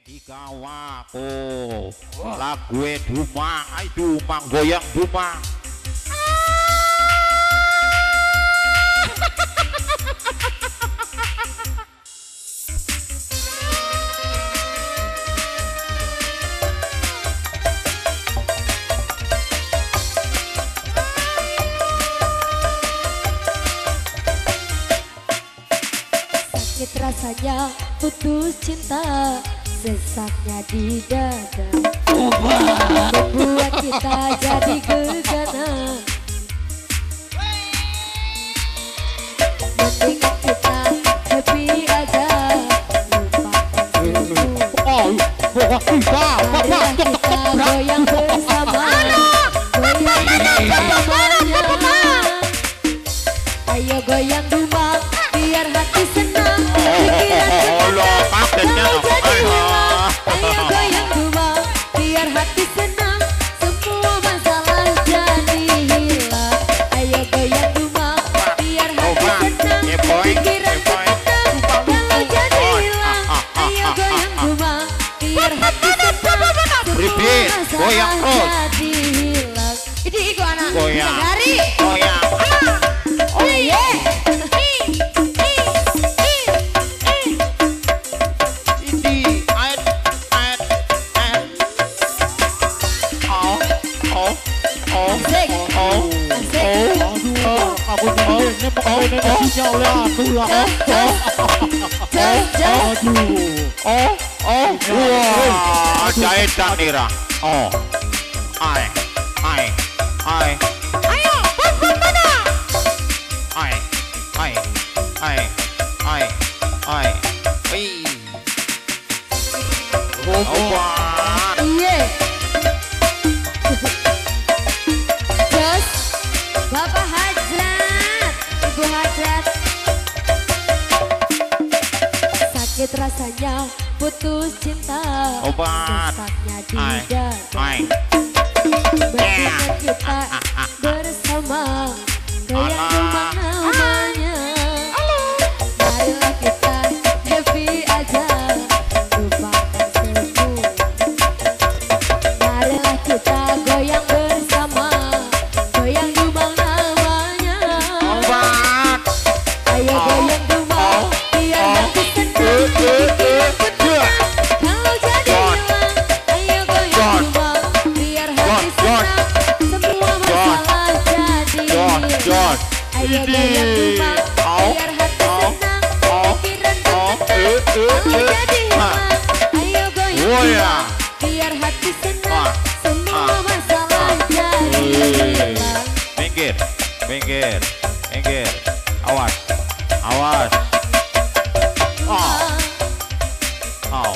Ikawaku lagu Dumang, ay Dumang goyang Dumang. Sakit rasanya putus cinta, sesaknya di dada, membuat kita jadi gegana. Mendingan kita happy aja, lupakan semua. Marilah kita goyang bersama, goyang bersamanya. Ayo goyang Dumang, biar hati senang, pikiran tenang, kalau jadi hilang. Ayo goyang Dumang, biar hati senang, semua masalah jadi hilang. Ayo goyang Dumang, biar hati senang, pikiran tenang, kalau jadi hilang. Ayo goyang Dumang, biar hati senang, semua masalah jadi hilang. Ini iku anak dari Goyang. Jahit dan nira. Ayo, bagaimana? Iya. Terus Bapak Hajrat, Ibu Hajrat. Sakit rasanya putus cinta, sesaknya di dada, membuat kita bersama, goyang Dumang namanya. Marilah kita happy aja, lupakan semua. Marilah kita goyang bersama, goyang Dumang namanya. Ayo goyang Dumang, biar hati senang, pikiran tenang, kalau jadi hilang. Ayo goyang Dumang, biar hati senang, semua masalah jadi hilang. Ayo goyang Dumang, biar hati senang, pikiran tenang, kalau jadi hilang. Ayo goyang Dumang, biar hati senang, semua masalah jadi hilang. Minggir, minggir, minggir. Awas, awas. Oh.